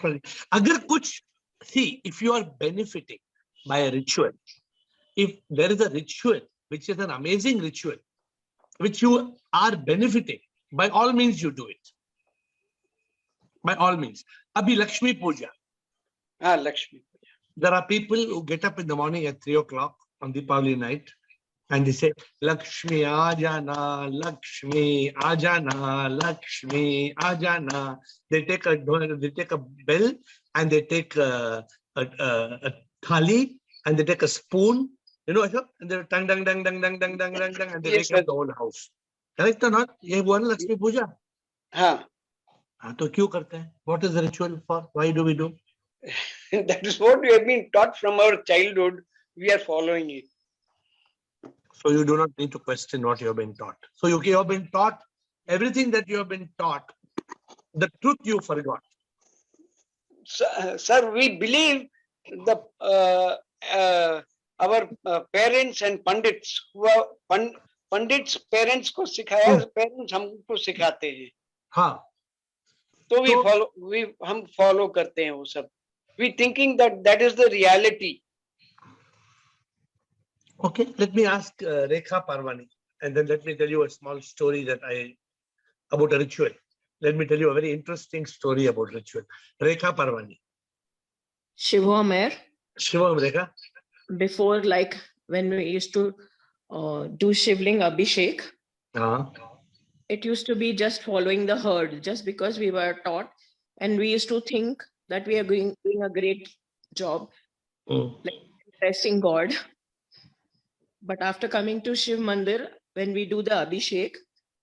अगर कुछ, see, if you are benefiting by a ritual, if there is a ritual which is an amazing ritual which you are benefiting, by all means you do it. By all means. Abhi Lakshmi Puja. Lakshmi Puja. There are people who get up in the morning at 3 o'clock on Deepavali night and they say, Lakshmi Ajana, Lakshmi Ajana, Lakshmi Ajana. They take a bell and they take a thali and they take a spoon, you know, and they tang dang dang dang dang dang dang dang dang and they wake up the whole house. Correct or not? ये हुआ ना Lakshmi Puja. हाँ. तो क्यों करते हैं? What is the ritual for? Why do we do? That is what we have been taught from our childhood. We are following it. So you do not need to question what you have been taught. So you have been taught everything that you have been taught. The truth you forgot. Sir, we believe the our parents and pandits who are pandits parents को सिखाया, parents हमको सिखाते हैं. हाँ. तो हम follow करते हैं वो सब. We thinking that is the reality. Okay, let me ask Rekha Parvani, and then let me tell you a small story about a ritual. Let me tell you a very interesting story about ritual. Rekha Parvani. Shivam AiR. Shivam, Rekha. Before, like when we used to do Shivling Abhishek, it used to be just following the herd, just because we were taught, and we used to think that we are doing a great job, like impressing God. But after coming to Shiv Mandir, when we do the Abhishek,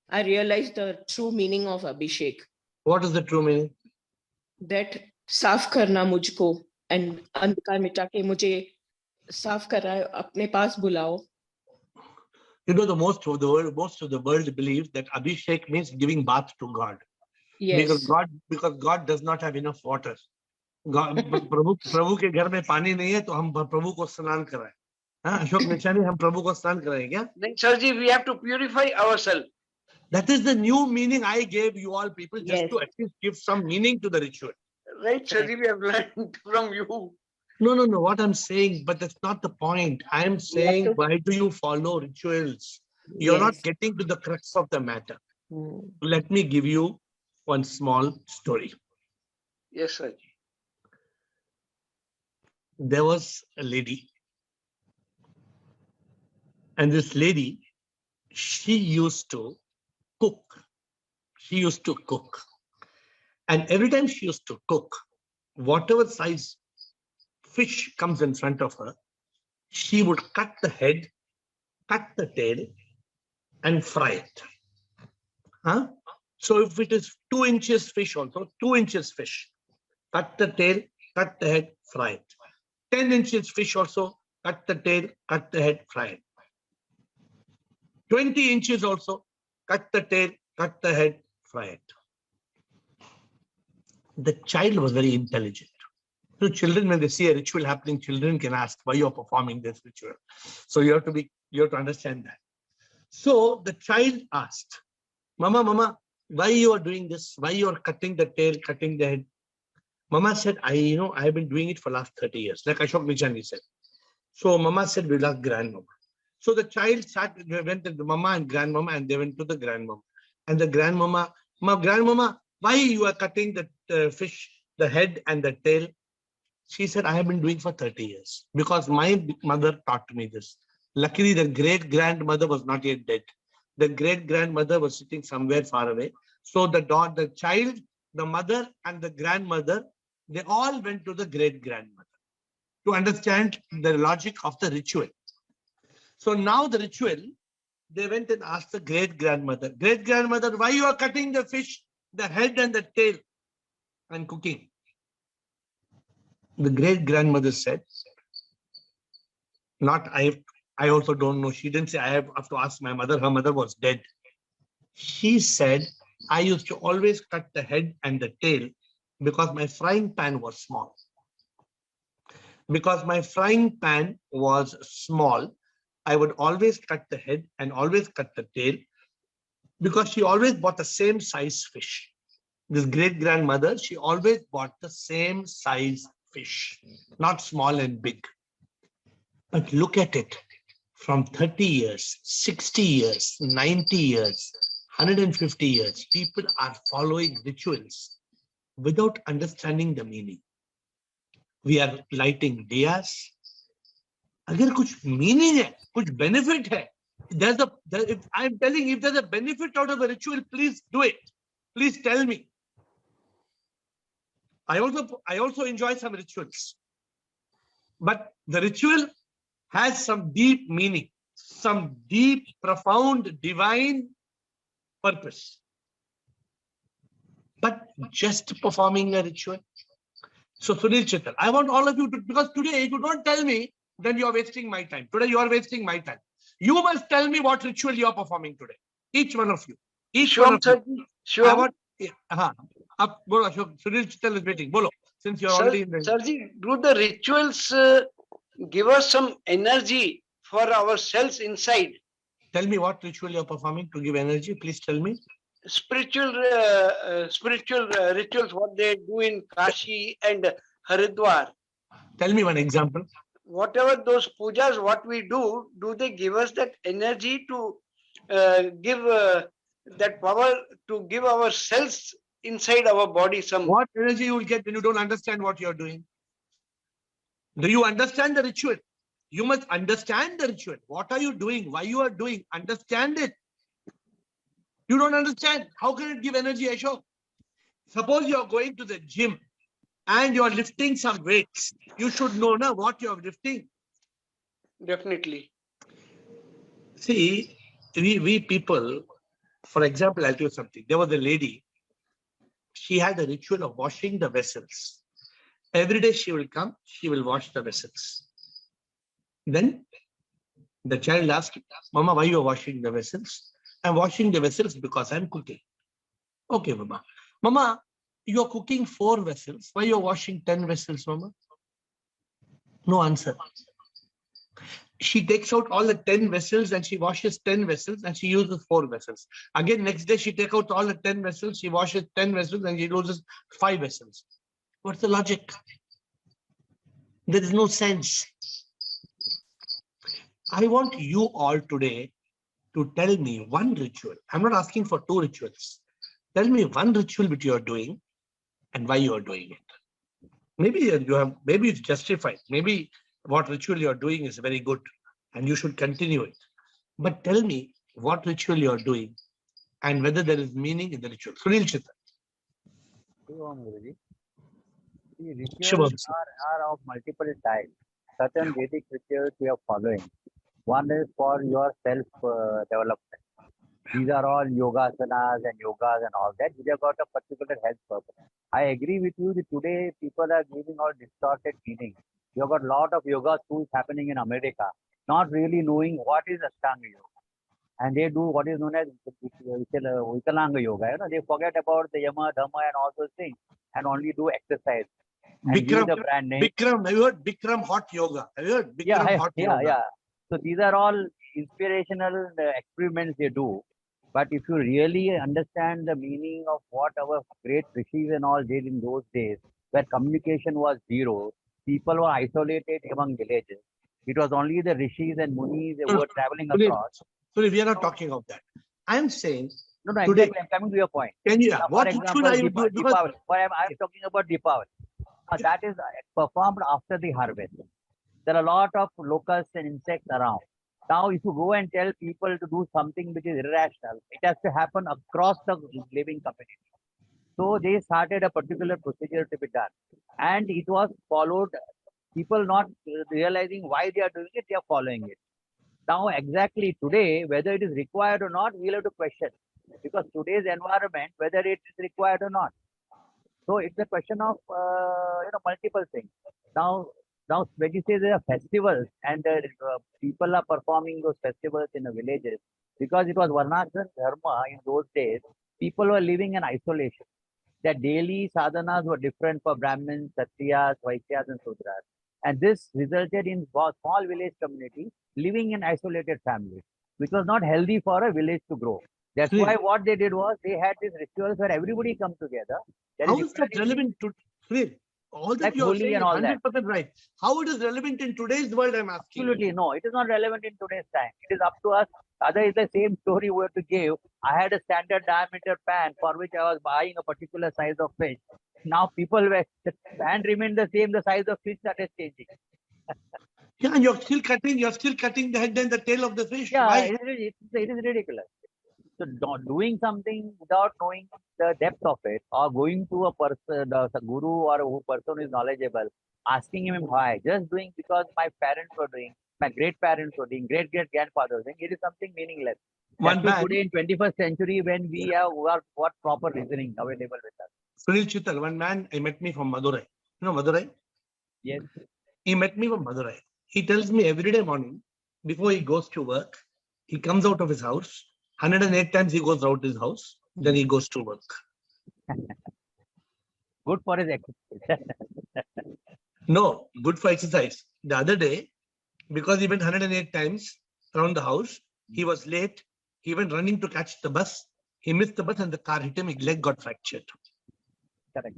I realized the true meaning of Abhishek. What is the true meaning? That saaf karna mujhko, and andhkar mita ke mujhe saaf kar raha hai, apne paas bulao. You know, most of the world believes that Abhishek means giving bath to God. Yes. Because God does not have enough water. प्रभु के घर में पानी नहीं है तो हम प्रभु को स्नान कराएं. हाँ, अशोक निशानी, हम प्रभु को स्नान कराएं क्या? नहीं sir ji, we have to purify ourselves. That is the new meaning I gave you all people, just to at least give some meaning to the ritual. Right, sir ji, we have learned from you. No. What I'm saying, but that's not the point. I'm saying, why do you follow rituals? You're not getting to the crux of the matter. Let me give you one small story. Yes, sir. There was a lady, and this lady, she used to cook. And every time she used to cook, whatever size fish comes in front of her, she would cut the head, cut the tail, and fry it. Huh? So if it is 2 inches fish also, 2 inches fish, cut the tail, cut the head, fry it. 10 inches fish also, cut the tail, cut the head, fry it. 20 inches also, cut the tail, cut the head, fry it. The child was very intelligent. So children, when they see a ritual happening, children can ask why you are performing this ritual. So you have to understand that. So the child asked, Mama, why you are doing this? Why you are cutting the tail, cutting the head? Mama said, I have been doing it for last 30 years, like Ashok Nichani said. So Mama said, we'll ask grandmama. So the child went to the mama and grandmama, and they went to the grandmama. And the grandmama, grandmama, why you are cutting the fish, the head and the tail? She said, I have been doing for 30 years because my mother taught me this. Luckily, the great-grandmother was not yet dead. The great-grandmother was sitting somewhere far away. So the child, the mother and the grandmother, they all went to the great-grandmother to understand the logic of the ritual. So now the ritual, they went and asked the great-grandmother, Great-grandmother, why you are cutting the fish, the head and the tail and cooking? The great-grandmother said, I also don't know. She didn't say, I have to ask my mother. Her mother was dead. She said, I used to always cut the head and the tail because my frying pan was small. Because my frying pan was small, I would always cut the head and always cut the tail because she always bought the same size fish. This great grandmother, she always bought the same size fish, not small and big. But look at it, from 30 years, 60 years, 90 years, 150 years, people are following rituals without understanding the meaning. We are lighting diyas. अगर कुछ meaning है, कुछ benefit है, if I'm telling if there's a benefit out of the ritual, please do it. Please tell me. I also enjoy some rituals, but the ritual has some deep meaning, some deep, profound, divine purpose. But just performing a ritual. So Sunil Chittal, I want all of you to, because today if you don't tell me, then you are wasting my time. Today you are wasting my time. You must tell me what ritual you are performing today. Each one of you. Each one of you. Sure. I want. Bolo, Sunil Chittal is waiting. Bolo, since you are already in the. Sirji, do the rituals give us some energy for our cells inside? Tell me what ritual you are performing to give energy. Please tell me. Spiritual rituals, what they do in Kashi and Haridwar. Tell me one example. Whatever those pujas, what we do they give us that energy to give that power to give our cells inside our body some? What energy you will get when you don't understand what you are doing? Do you understand the ritual? You must understand the ritual. What are you doing? Why you are doing? Understand it. You don't understand. How can it give energy, Ashok? Suppose you are going to the gym and you are lifting some weights. You should know now what you are lifting. Definitely. See, we people, for example, I'll tell you something. There was a lady, she had a ritual of washing the vessels. Every day she will come, she will wash the vessels. Then the child asked, Mama, why you are washing the vessels? I'm washing the vessels because I'm cooking. Okay, Mama. Mama, you are cooking 4 vessels. Why you are washing 10 vessels, Mama? No answer. She takes out all the 10 vessels and she washes 10 vessels and she uses 4 vessels. Again, next day she takes out all the 10 vessels, she washes 10 vessels and she uses 5 vessels. What's the logic? There is no sense. I want you all today to tell me one ritual. I'm not asking for 2 rituals. Tell me one ritual which you are doing and why you are doing it. Maybe maybe it's justified. Maybe what ritual you are doing is very good and you should continue it. But tell me what ritual you are doing and whether there is meaning in the ritual. Sunil Chittal. The rituals are of multiple types. Certain Vedic rituals we are following. One is for your self-development. These are all yogasanas and yogas and all that. Which have got a particular health purpose. I agree with you that today people are giving all distorted meaning. You have got a lot of yoga schools happening in America, not really knowing what is Ashtanga yoga. And they do what is known as Vikalanga yoga. You know, they forget about the Yama, Dhamma and all those things and only do exercise. Bikram, have you heard Bikram hot yoga? Have you heard Bikram hot yoga? Yeah. So these are all inspirational experiments they do. But if you really understand the meaning of what our great rishis and all did in those days, where communication was zero, people were isolated among villages. It was only the rishis and munis who were traveling across. So we are not talking of that. I'm saying no, today, exactly. I'm coming to your point. Can you? Now, what for example, are you doing? I'm talking about Deepavali. That is performed after the harvest. There are a lot of locusts and insects around. Now, if you go and tell people to do something which is irrational, it has to happen across the living community. So they started a particular procedure to be done. And it was followed, people not realizing why they are doing it, they are following it. Now, exactly today, whether it is required or not, we'll have to question. Because today's environment, whether it is required or not. So it's a question of multiple things. Now when you say there are festivals and people are performing those festivals in the villages, because it was Varnashram Dharma in those days, people were living in isolation. Their daily sadhanas were different for Brahmins, Kshatriyas, Vaishyas and Sudras. And this resulted in small village community living in isolated families, which was not healthy for a village to grow. That's Sunil, why what they did was they had these rituals where everybody come together. There how is that equality, relevant to Sunil? All that like you are Holi saying and is all that. 100% right. How it is relevant in today's world, I'm asking you. Absolutely no. It is not relevant in today's time. It is up to us. Other is the same story we have to give. I had a standard diameter pan for which I was buying a particular size of fish. Now people were the pan remained the same. The size of fish started changing. Yeah, and you're still cutting the head and the tail of the fish. Yeah, Why? it is ridiculous. So doing something without knowing the depth of it, or going to a person, a guru or a person who is knowledgeable, asking him why, just doing because my parents were doing, my great parents were doing, great grandfathers were doing, it is something meaningless. One That too man, today in 21st century when we have what proper reasoning available with us. Sunil Chittal, one man, he met me from Madurai. You know Madurai? Yes. He met me from Madurai. He tells me every day morning, before he goes to work, he comes out of his house. 108 times he goes out his house, then he goes to work. Good for his exercise. No, good for exercise. The other day, because he went 108 times around the house, he was late. He went running to catch the bus. He missed the bus and the car hit him. His leg got fractured. Correct.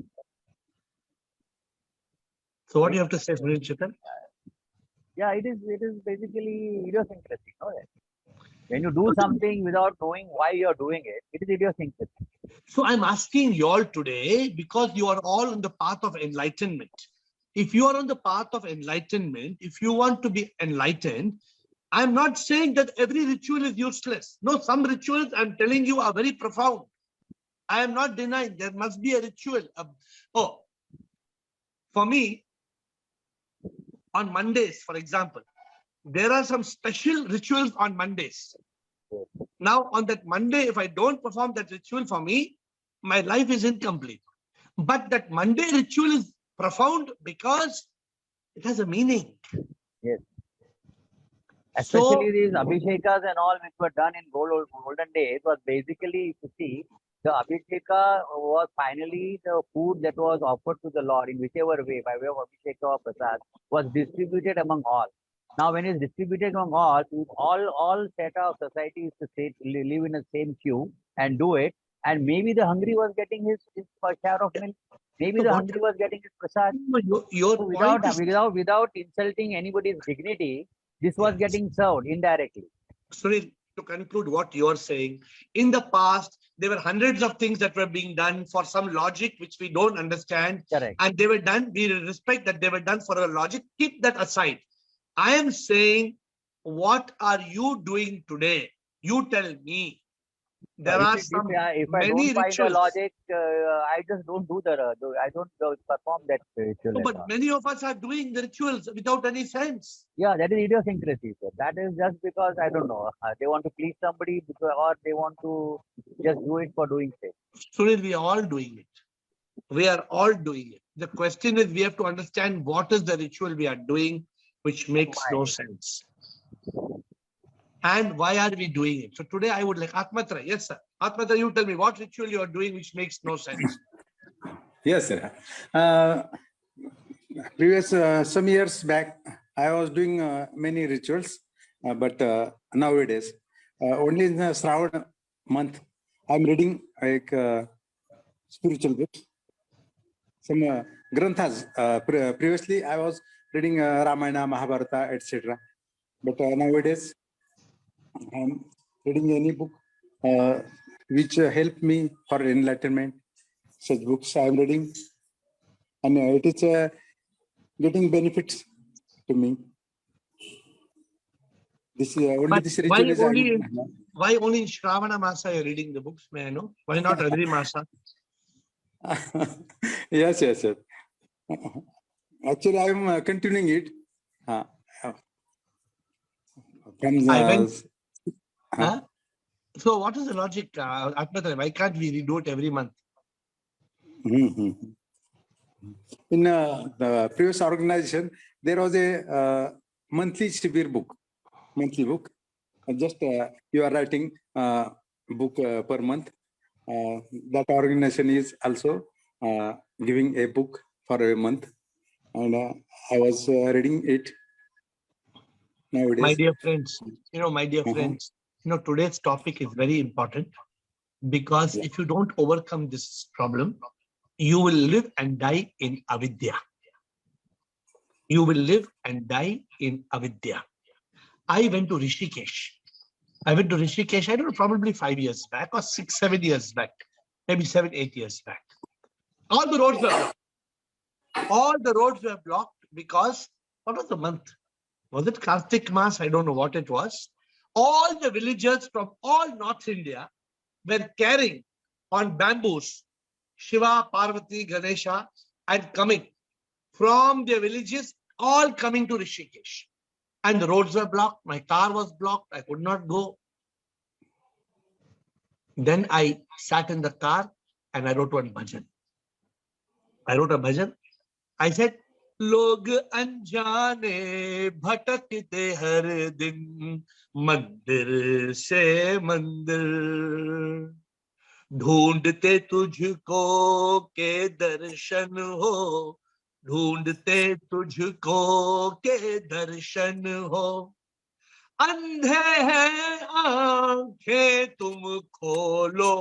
So what do you have to say, Sunil Chittal? Yeah, it is basically idiosyncrasy. No? When you do something without knowing why you are doing it, it is idiosyncrasy. So I'm asking you all today, because you are all on the path of enlightenment. If you are on the path of enlightenment, if you want to be enlightened, I'm not saying that every ritual is useless. No, some rituals, I'm telling you, are very profound. I am not denying there must be a ritual. For me, on Mondays, for example, there are some special rituals on Mondays. Now, on that Monday, if I don't perform that ritual for me, my life is incomplete. But that Monday ritual is profound because it has a meaning. Yes. Especially So, these Abhishekas and all which were done in golden days was basically, if you see, the Abhisheka was finally the food that was offered to the Lord in whichever way, by way of Abhisheka or Prasad, was distributed among all. Now, when it's distributed among all set of societies to live in the same queue and do it, and maybe the hungry was getting his share of milk, maybe the hungry was getting his prasad. your So point is, without insulting anybody's dignity, this was getting served indirectly. Sunil, to conclude what you're saying, in the past, there were hundreds of things that were being done for some logic which we don't understand. Correct. And they were done, we respect that they were done for a logic. Keep that aside. I am saying, what are you doing today? You tell me. There are some If I many don't find the rituals. logic, I just don't do I don't perform that ritual. No, but many of us are doing the rituals without any sense. Yeah, that is idiosyncrasy. Sir. That is just because, I don't know, they want to please somebody or they want to just do it for doing sake. Sunil, we are all doing it. We are all doing it. The question is, we have to understand what is the ritual we are doing, which makes no sense. And why are we doing it? So today I would like Atmatra. Yes, sir. Atmatra, you tell me what ritual you are doing which makes no sense. Yes, sir. Some years back, I was doing many rituals, but nowadays, only in the Shravan month, I'm reading like spiritual books, some granthas. Previously, I was reading Ramayana, Mahabharata, etc. But nowadays, I'm reading any book which help me for enlightenment. Such books I'm reading, and it is getting benefits to me. This only this ritual is. Why only in Shravana Masa you're reading the books? May I know? Why not every Masa? Yes. Actually, I'm continuing it. So what is the logic, Atmatra? Why can't we redo it every month? In the previous organization, there was a monthly Shibir book, Just you are writing book per month. That organization is also giving a book for a month, and I was reading it nowadays. My dear friends, today's topic is very important. Because if you don't overcome this problem, you will live and die in avidya. You will live and die in avidya. I went to Rishikesh. I don't know, probably 5 years back or 6, 7 years back, maybe 7, 8 years back. All the roads were blocked. All the roads were blocked because, what was the month? Was it Kartik Mas? I don't know what it was. All the villagers from all North India were carrying on bamboos Shiva, Parvati, Ganesha, and coming from their villages, all coming to Rishikesh. And the roads were blocked. My car was blocked. I could not go. Then I sat in the car and I wrote one bhajan. I wrote a bhajan. I said, Log anjane bhatakte har din mandir se mandir ढूंढते तुझको के दर्शन हो ढूंढते तुझको के दर्शन हो अंधे हैं आंखें तुम खोलो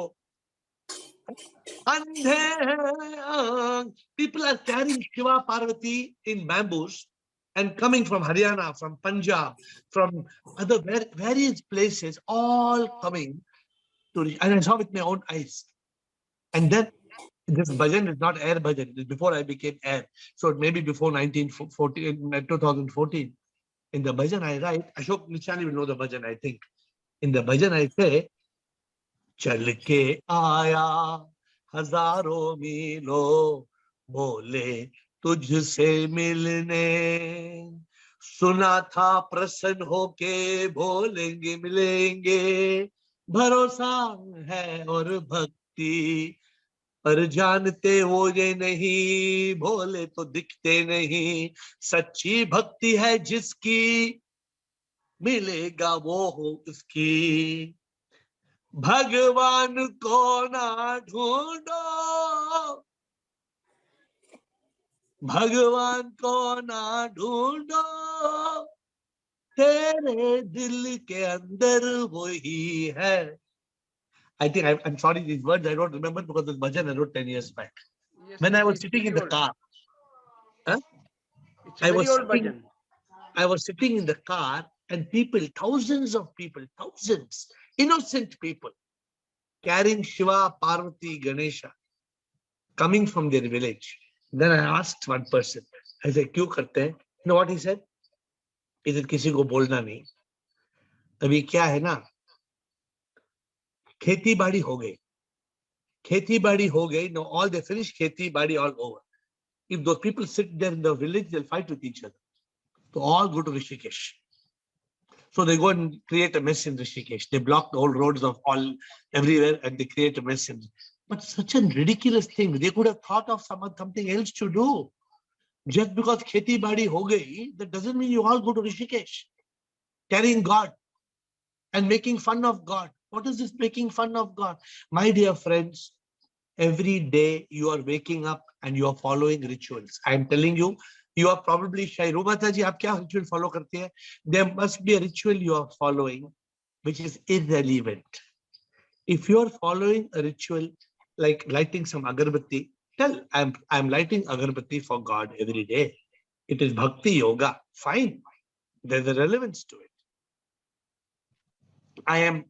अंधे हैं people are carrying Shiva Parvati in bamboos and coming from Haryana, from Punjab, from other various places, all coming to, and I saw with my own eyes. And then this bhajan is not AiR bhajan. It's before I became AiR. So maybe before 2014. In the bhajan I write, Ashok Nichani will know the bhajan, I think. In the bhajan I say, Chal ke aaya hazaron milo bole tujhse milne suna tha prasann hoke bolenge milenge भरोसा है और भक्ति पर जानते वो ये नहीं भोले तो दिखते नहीं सच्ची भक्ति है जिसकी मिलेगा वो हो उसकी भगवान को ना ढूंढो भगवान को ना ढूंढो तेरे दिल के अंदर वही है. I think I'm sorry, these words I don't remember because this bhajan I wrote 10 years back. Yes, when I was sitting in the car, I was sitting in the car and people, thousands of people, thousands, innocent people, carrying Shiva, Parvati, Ganesha, coming from their village. Then I asked one person, I said, "Kyun karte hain?" You know what he said? He said, "Kisi ko bolna nahi. Abhi kya hai na? खेती बाड़ी हो गई. खेती बाड़ी हो गई. Now all they finished खेती बाड़ी all over. If those people sit there in the village, they'll fight with each other. So all go to Rishikesh. So they go and create a mess in Rishikesh. They block the whole roads of all everywhere and they create a mess. But such a ridiculous thing. They could have thought of something else to do. Just because खेती बाड़ी हो गई, that doesn't mean you all go to Rishikesh, carrying God and making fun of God. What is this making fun of God? My dear friends, every day you are waking up and you are following rituals. I am telling you, you are probably shy. Rumata ji, aap kya ritual follow karte hain? There must be a ritual you are following which is irrelevant. If you are following a ritual like lighting some agarbatti, tell I'm lighting agarbatti for God every day. It is bhakti yoga. Fine. There's a relevance to it. I am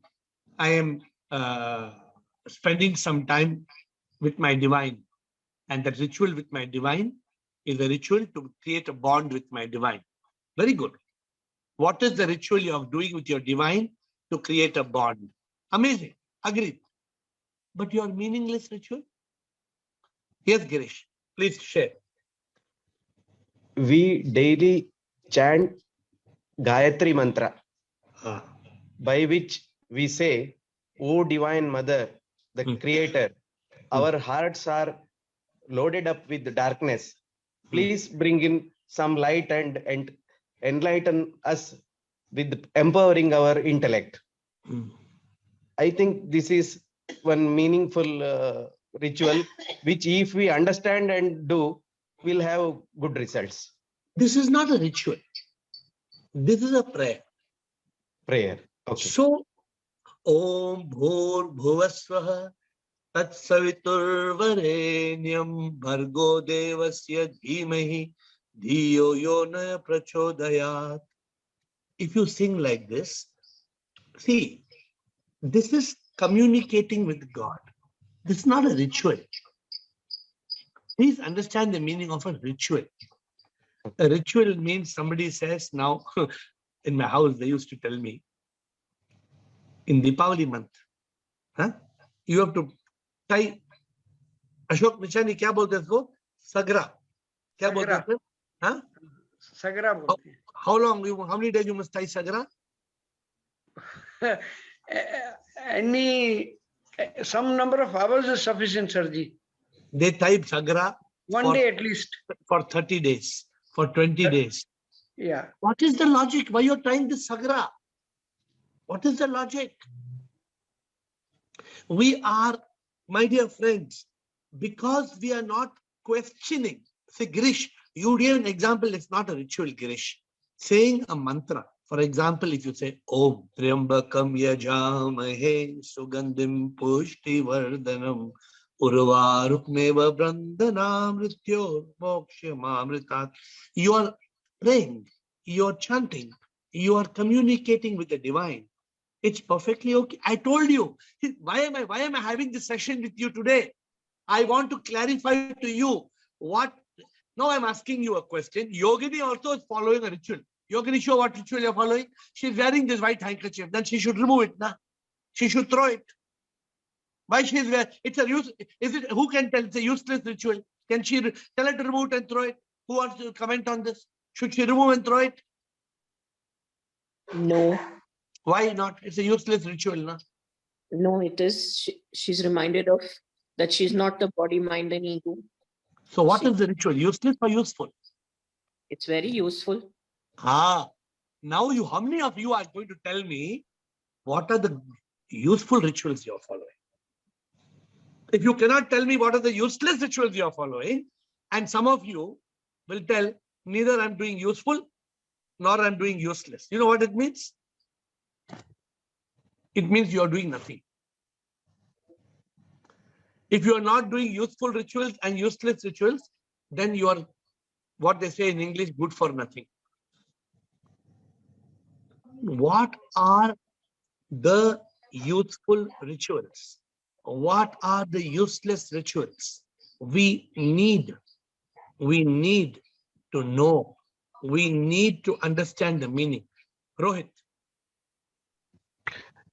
spending some time with my divine, and that ritual with my divine is a ritual to create a bond with my divine. Very good. What is the ritual you are doing with your divine to create a bond? Amazing. Agreed. But your meaningless ritual? Yes, Girish. Please share. We daily chant Gayatri Mantra, by which we say, "O Divine Mother, the Creator, our hearts are loaded up with darkness. Please bring in some light and enlighten us with empowering our intellect." I think this is one meaningful ritual, which if we understand and do, we'll have good results. This is not a ritual. This is a prayer. Prayer. Okay. So Om Bhur Bhuvasvaha Tat Saviturvarenyam Bhargo Devasya Dhimahi Dhiyo Yona Prachodayat. If you sing like this, see, this is communicating with God. This is not a ritual. Please understand the meaning of a ritual. A ritual means somebody says, now, in my house, they used to tell me, in Deepavali month, you have to tie, Ashok Nichani, क्या बोलते हैं इसको? Sagra. क्या बोलते हैं इसको? हाँ? Sagra बोलते हैं. How long, how many days you must tie Sagra? Some number of hours is sufficient, Sirji. They tie Sagra One day at least. For 30 days, for 20 days. Yeah. What is the logic? Why you're tying this Sagra? What is the logic? We are, my dear friends, because we are not questioning. Say, Girish, you gave an example, it's not a ritual, Girish. Saying a mantra. For example, if you say, Om Triambakam Yajamahe Sugandhim Pushti Vardhanam Urvarukmeva Brandhanam Mrityor Mokshamamritat. You are praying, you are chanting, you are communicating with the divine. It's perfectly okay. I told you, why am I having this session with you today? I want to clarify to you what. Now I'm asking you a question. Yogini also is following a ritual. Yogini, show what ritual you're following. She's wearing this white handkerchief. Then she should remove it. Nah? She should throw it. Why she's wearing? It's a use. Is it? Who can tell? It's a useless ritual. Can she tell her to remove it and throw it? Who wants to comment on this? Should she remove and throw it? No. Why not? It's a useless ritual. Nah? No, it is. She's reminded of that she's not the body, mind, and ego. So what is the ritual? Useless or useful? It's very useful. Now how many of you are going to tell me what are the useful rituals you're following? If you cannot tell me what are the useless rituals you're following, and some of you will tell, neither I'm doing useful, nor I'm doing useless. You know what it means? It means you are doing nothing. If you are not doing useful rituals and useless rituals, then you are, what they say in English, good for nothing. What are the useful rituals? What are the useless rituals? We need to know. We need to understand the meaning. Rohit.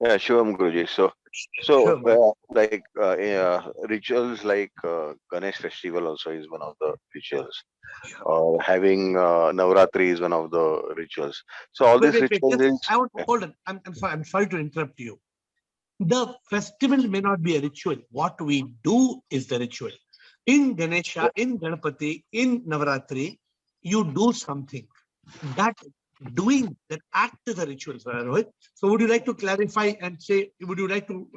Yeah, Shivam Guruji. So Sure. rituals like Ganesh festival also is one of the rituals. Having Navratri is one of the rituals. So all these rituals is. I want to hold on. I'm sorry to interrupt you. The festival may not be a ritual. What we do is the ritual. In Ganesha, in Ganapati, in Navaratri, you do something. That doing, that act is a ritual, Rohit. So would you like to clarify and say, would you like to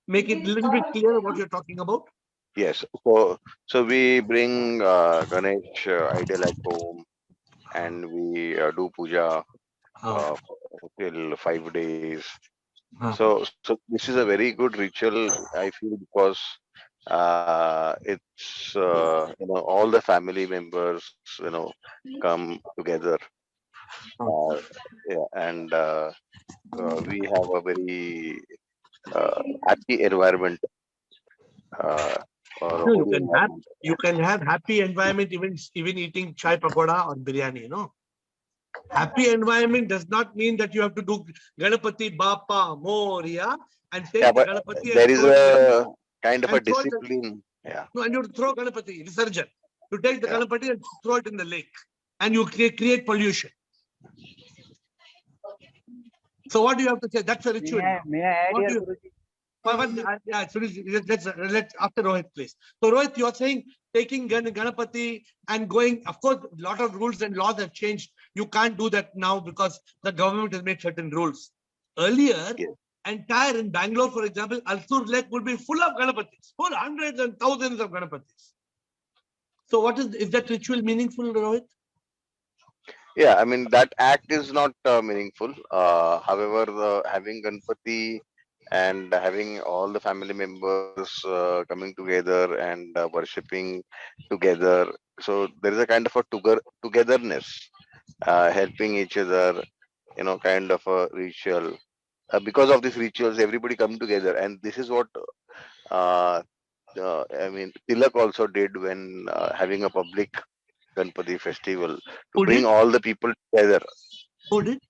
make it a little bit clearer what you're talking about? Yes. So we bring Ganesh idol at home, and we do puja till 5 days. So this is a very good ritual, I feel, because it's all the family members come together, and we have a very happy environment. You can have happy environment even eating chai pakoda or biryani, Happy environment does not mean that you have to do Ganapati Bappa Moria and take the Ganapati. There is a kind of a discipline. No, and you throw Ganapati, Visarjan. You take the Ganapati and throw it in the lake, and you create pollution. So what do you have to say? That's a ritual. May I add here, Guruji? Let's after Rohit, please. So Rohit, you are saying taking Ganapati and going, of course, a lot of rules and laws have changed. You can't do that now because the government has made certain rules. Earlier, entire in Bangalore, for example, Alsur Lake would be full of Ganapatis, full hundreds and thousands of Ganapatis. So what is that ritual meaningful, Rohit? Yeah, I mean, that act is not meaningful. However, having Ganpati and having all the family members coming together and worshipping together. So there is a kind of a togetherness, helping each other, kind of a ritual. Because of these rituals, everybody come together, and this is what uh, I mean, Tilak also did when having a public Ganpati festival to Who bring did? all the people together. Who did?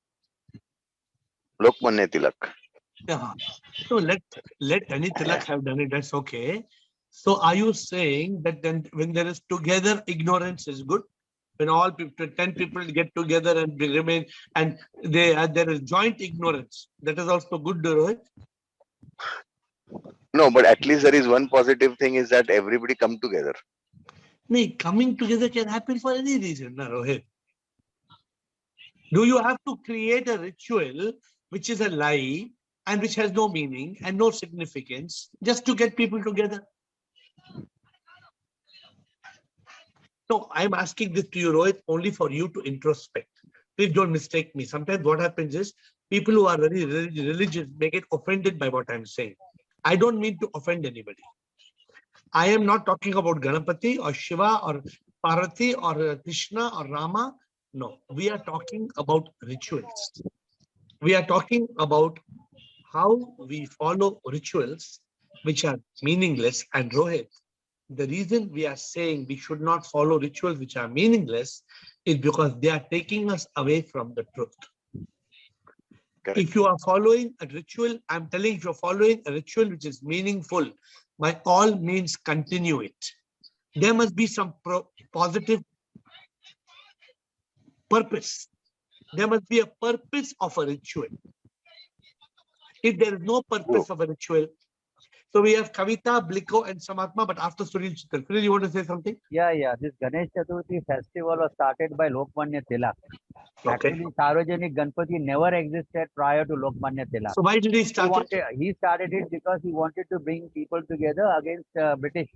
Lokmanya Tilak. Yeah. So let any tilak have done it. That's okay. So are you saying that then when there is together, ignorance is good? When all people, 10 people get together and they remain, and there is joint ignorance, that is also good, Rohit? No, but at least there is one positive thing is that everybody come together. No, coming together can happen for any reason, na, Rohit. Do you have to create a ritual which is a lie and which has no meaning and no significance just to get people together? No, I'm asking this to you, Rohit, only for you to introspect. Please don't mistake me. Sometimes what happens is people who are very religious may get offended by what I'm saying. I don't mean to offend anybody. I am not talking about Ganapati or Shiva or Parvati or Krishna or Rama. No, we are talking about rituals. We are talking about how we follow rituals which are meaningless. And Rohit, the reason we are saying we should not follow rituals which are meaningless is because they are taking us away from the truth. Correct. If you are following a ritual, I'm telling you, if you're following a ritual which is meaningful, by all means continue it. There must be some positive purpose. There must be a purpose of a ritual. If there is no purpose of a ritual, so we have Kavita, Bliko, and Samatma, but after Sunil Chittal. Sunil, you want to say something? Yeah. This Ganesh Chaturthi festival was started by Lokmanya Tilak. Okay. Actually, Sarvajanik Ganpati never existed prior to Lokmanya Tilak. So why did he start it? He started it because he wanted to bring people together against British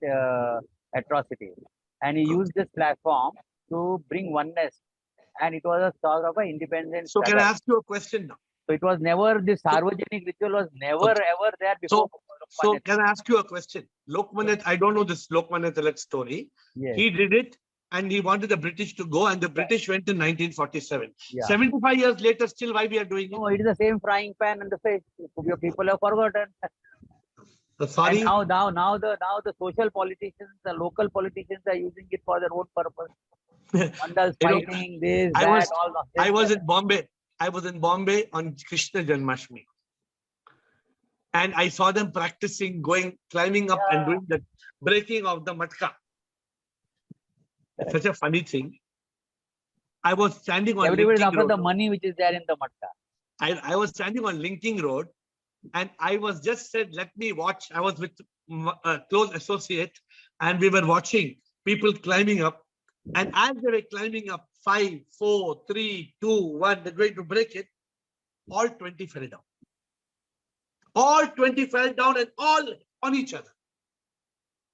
atrocities. And he used this platform to bring oneness. And it was a sort of an independent So struggle. can I ask you a question now? So it was never, this Sarvajanik ritual was never ever there before. So can I ask you a question? Lokmanya, I don't know this Lokmanya Tilak story. Yes. He did it and he wanted the British to go, and the British went in 1947. Yeah. 75 years later, still why we are doing it? No, it is the same frying pan in the face. Your people have forgotten. Sorry. And now the social politicians, the local politicians are using it for their own purpose. Mandals fighting, this, that, all of this. I was in Bombay. I was in Bombay on Krishna Janmashtami. And I saw them practicing, climbing up and doing the breaking of the matka. Such a funny thing. I was standing on Everybody is Linking after Road. the money which is there in the matka. I was standing on Linking Road, and I was just said, let me watch. I was with a close associate, and we were watching people climbing up. And as they were climbing up, 5, 4, 3, 2, 1, they're going to break it. All 20 fell down. All 20 fell down and all on each other.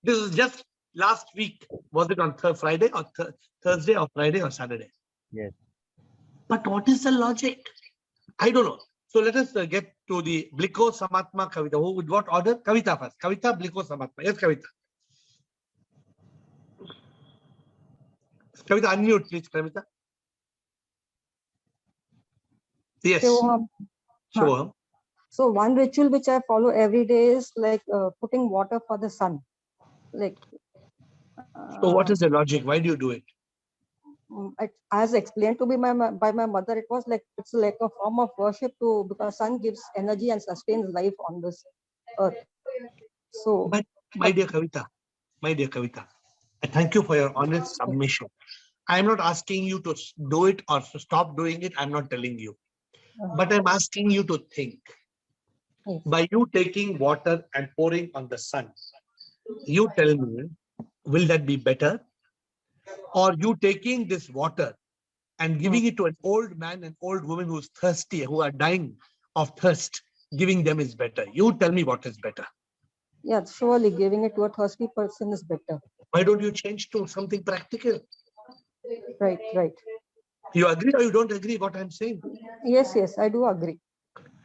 This is just last week. Was it on Friday or Thursday or Friday or Saturday? Yes. But what is the logic? I don't know. So let us get to the Bliko, Samatma, Kavita. Who would what order? Kavita first. Kavita, Bliko, Samatma. Yes, Kavita. Kavita, unmute, please, Kavita. Yes. Sure. So one ritual which I follow every day is like putting water for the sun. Like. So what is the logic? Why do you do it? As explained to me by my mother, it was like it's like a form of worship because sun gives energy and sustains life on this earth. So, but my dear Kavita, thank you for your honest submission. I am not asking you to do it or to stop doing it. I'm not telling you, but I'm asking you to think. Yes. By you taking water and pouring on the sun, you tell me, will that be better? Or you taking this water and giving it to an old man and old woman who's thirsty, who are dying of thirst, giving them is better. You tell me what is better. Yeah, surely giving it to a thirsty person is better. Why don't you change to something practical? Right. You agree or you don't agree what I'm saying? Yes, I do agree.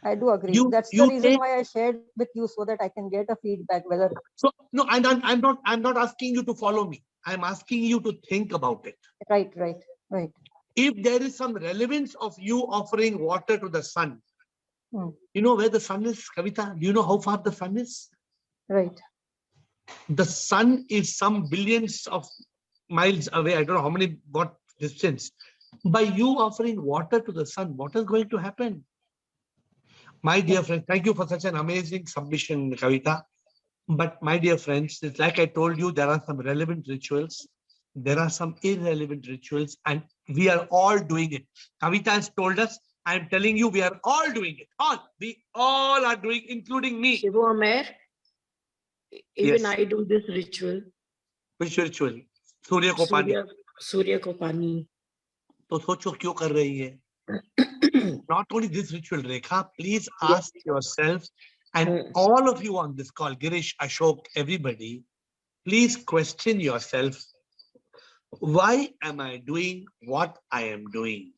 I do agree. You That's the you reason take why I shared with you, so that I can get a feedback whether. so no, and I'm not asking you to follow me. I'm asking you to think about it. Right. If there is some relevance of you offering water to the sun, Hmm. you know where the sun is, Kavita? Do you know how far the sun is? Right. The sun is some billions of miles away. I don't know how many, what distance. By you offering water to the sun, what is going to happen? My dear friend, thank you for such an amazing submission, Kavita. But my dear friends, it's like I told you, there are some relevant rituals. There are some irrelevant rituals, and we are all doing it. Kavita has told us, I'm telling you, we are all doing it. We all are doing, including me. Shivu Amer, even Yes. I do this ritual. Which ritual? Surya ko pani. Surya ko pani. तो सोचो क्यों कर रही है? Not only this ritual, Rekha, please ask yourself, and all of you on this call, Girish, Ashok, everybody, please question yourself, why am I doing what I am doing?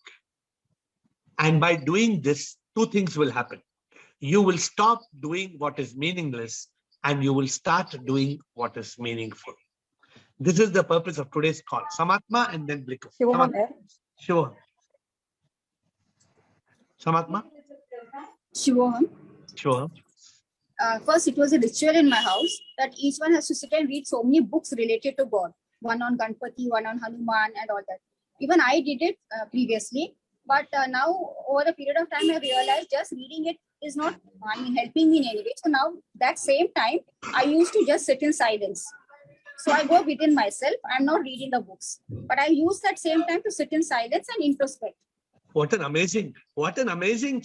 And by doing this, two things will happen. You will stop doing what is meaningless, and you will start doing what is meaningful. This is the purpose of today's call. Samatma and then Bliko. Sure. Samatma? Shivoham. Sure. First, it was a ritual in my house that each one has to sit and read so many books related to God. One on Ganpati, one on Hanuman, and all that. Even I did it previously, but now over a period of time, I realized just reading it is not, helping me in any way. So now that same time, I used to just sit in silence. So I go within myself. I'm not reading the books, but I use that same time to sit in silence and introspect. What an amazing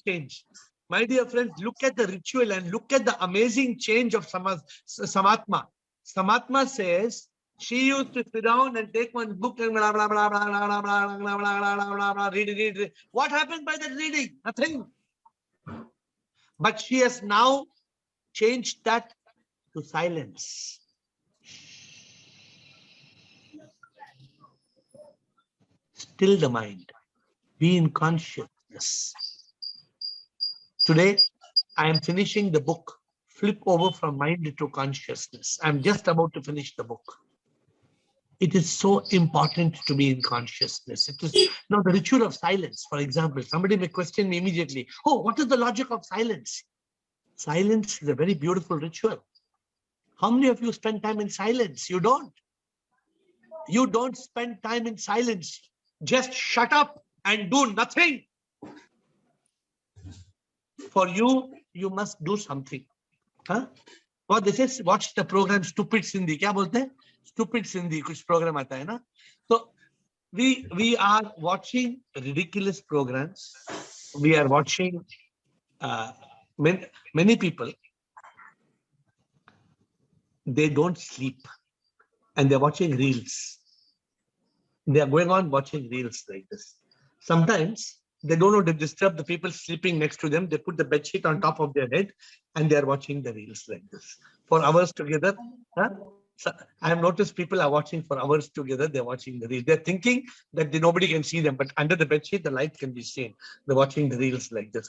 change. My dear friends, look at the ritual and look at the amazing change of Samatma. Samatma says she used to sit down and take one book and blah, blah, blah, blah, blah, blah, blah, blah, blah, blah, blah, read. What happened by that reading? Nothing. But she has now changed that to silence. Still the mind. Be in consciousness. Today, I am finishing the book, Flip Over from Mind to Consciousness. I'm just about to finish the book. It is so important to be in consciousness. It is now the ritual of silence. For example, somebody may question me immediately, oh, what is the logic of silence? Silence is a very beautiful ritual. How many of you spend time in silence? You don't. You don't spend time in silence. Just shut up and do nothing. For you, you must do something. Huh? What this is, watch the program Stupid Sindhi. क्या बोलते हैं? Stupid Sindhi, कुछ program आता है ना? So we are watching ridiculous programs. We are watching many people. They don't sleep, and they're watching reels. They are going on watching reels like this. Sometimes they don't want to disturb the people sleeping next to them. They put the bed sheet on top of their head and they are watching the reels like this for hours together. Huh? So I have noticed people are watching for hours together. They're watching the reels. They're thinking that nobody can see them, but under the bed sheet, the light can be seen. They're watching the reels like this.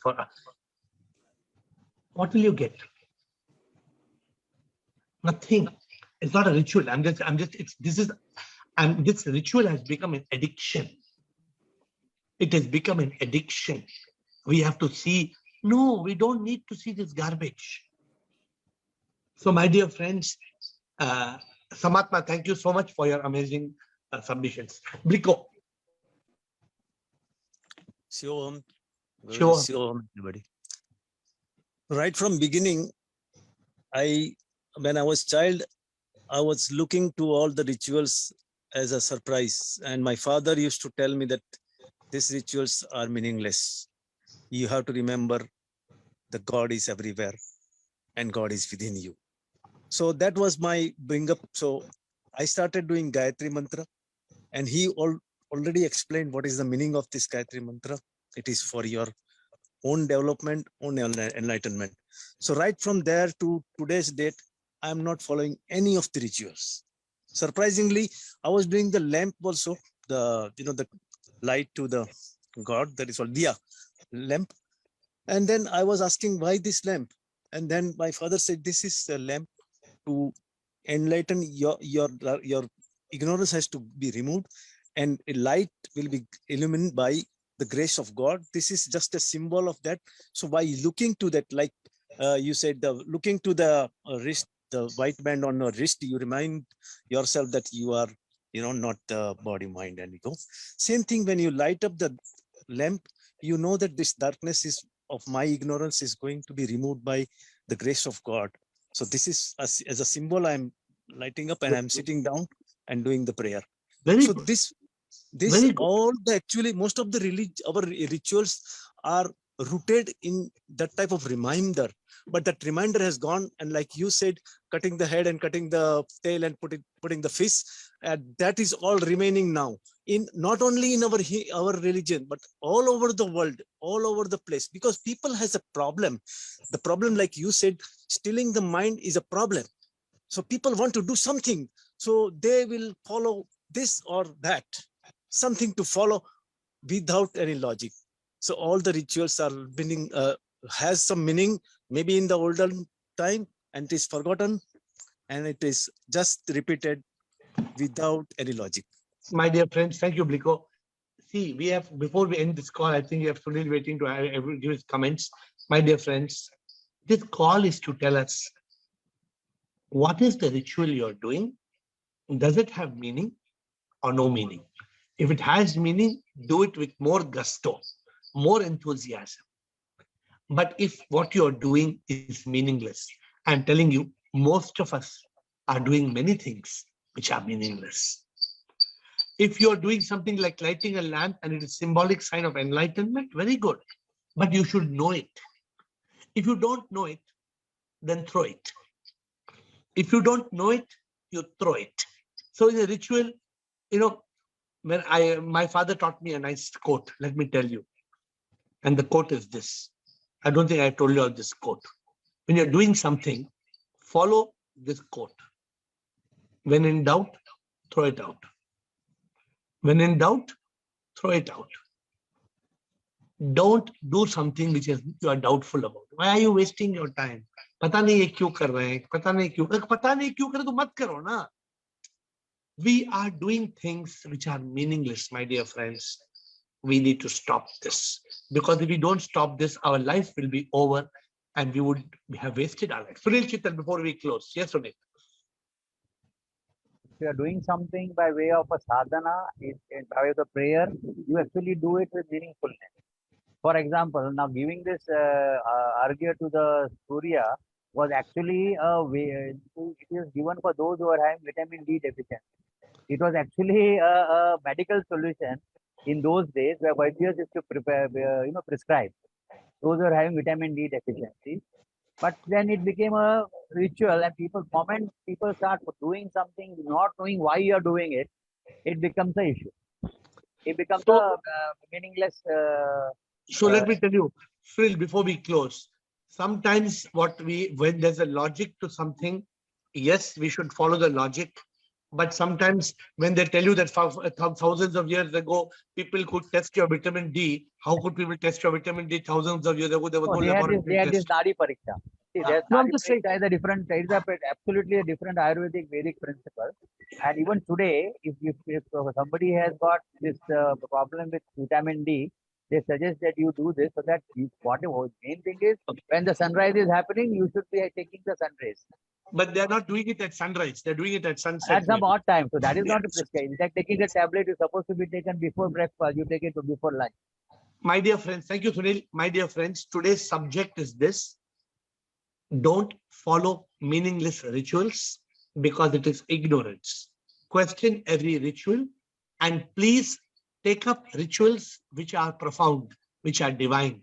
What will you get? Nothing. It's not a ritual. This ritual has become an addiction. It has become an addiction. We have to see, no, we don't need to see this garbage. So my dear friends, Samatma, thank you so much for your amazing submissions. Bliko. Sure. Sure. Everybody. Right from beginning, when I was child, I was looking to all the rituals as a surprise. And my father used to tell me that these rituals are meaningless. You have to remember that God is everywhere and God is within you. So that was my bring up. So I started doing Gayatri Mantra, and he already explained what is the meaning of this Gayatri Mantra. It is for your own development, own enlightenment. So right from there to today's date, I'm not following any of the rituals. Surprisingly, I was doing the lamp also, the light to the God, that is called diya lamp. And then I was asking, why this lamp? And then my father said, this is a lamp to enlighten your ignorance has to be removed, and a light will be illumined by the grace of God. This is just a symbol of that. So by looking to that, like you said, looking to the wrist, the white band on your wrist, you remind yourself that you are, not the body, mind, and ego. Same thing when you light up the lamp, you know that this darkness is of my ignorance is going to be removed by the grace of God. So this is as a symbol I'm lighting up, and I'm sitting down and doing the prayer. Very So good. this Very good. all the actually most of the our rituals are rooted in that type of reminder, but that reminder has gone, and like you said, cutting the head and cutting the tail and putting the fish, that is all remaining now in not only in our religion but all over the world, all over the place, because people has a problem. The problem, like you said, stealing the mind is a problem. So people want to do something, so they will follow this or that, something to follow without any logic. So all the rituals are meaning, has some meaning, maybe in the olden time, and it is forgotten, and it is just repeated without any logic. My dear friends, thank you, Bliko. See, we have, before we end this call, I think you have Sunil waiting to give his comments. My dear friends, this call is to tell us, what is the ritual you're doing? Does it have meaning or no meaning? If it has meaning, do it with more gusto, more enthusiasm. But if what you're doing is meaningless, I'm telling you, most of us are doing many things which are meaningless. If you're doing something like lighting a lamp and it is symbolic sign of enlightenment, very good. But you should know it. If you don't know it, then throw it. If you don't know it, you throw it. So in a ritual, when my father taught me a nice quote, let me tell you. And the quote is this. I don't think I told you of this quote. When you're doing something, follow this quote. When in doubt, throw it out. When in doubt, throw it out. Don't do something which is you are doubtful about. Why are you wasting your time? पता नहीं ये क्यों कर रहे हैं, पता नहीं क्यों करे तो मत करो ना. We are doing things which are meaningless, my dear friends. We need to stop this, because if we don't stop this, our life will be over and we would have wasted our life. Sunil Chitan, before we close. Yes, Sunil. If you are doing something by way of a sadhana, by way of the prayer, you actually do it with meaningfulness. For example, now giving this arghya to the Surya was actually a way, it is given for those who are having vitamin D deficiency. It was actually a medical solution in those days where Vaidyas used to prescribe those who are having vitamin D deficiency. But then it became a ritual, and people start doing something, not knowing why you are doing it. It becomes an issue. It becomes a meaningless. So let me tell you, Phil, before we close, sometimes when there's a logic to something, yes, we should follow the logic. But sometimes when they tell you that thousands of years ago, people could test your vitamin D, how could people test your vitamin D thousands of years ago? There was no laboratory. They had this Nadi Pariksha. See, Nadi Pariksha is a different, absolutely a different Ayurvedic Vedic principle. And even today, if somebody has got this problem with vitamin D, they suggest that you do this so that whatever main thing is, when the sunrise is happening, you should be taking the sun rays. But they're not doing it at sunrise. They're doing it at sunset. At some odd time. So that is not a prescription. Like taking a tablet is supposed to be taken before breakfast. You take it before lunch. My dear friends, thank you, Sunil. My dear friends, today's subject is this. Don't follow meaningless rituals because it is ignorance. Question every ritual and please take up rituals which are profound, which are divine.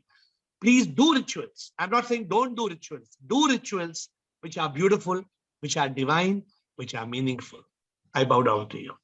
Please do rituals. I'm not saying don't do rituals. Do rituals which are beautiful, which are divine, which are meaningful. I bow down to you.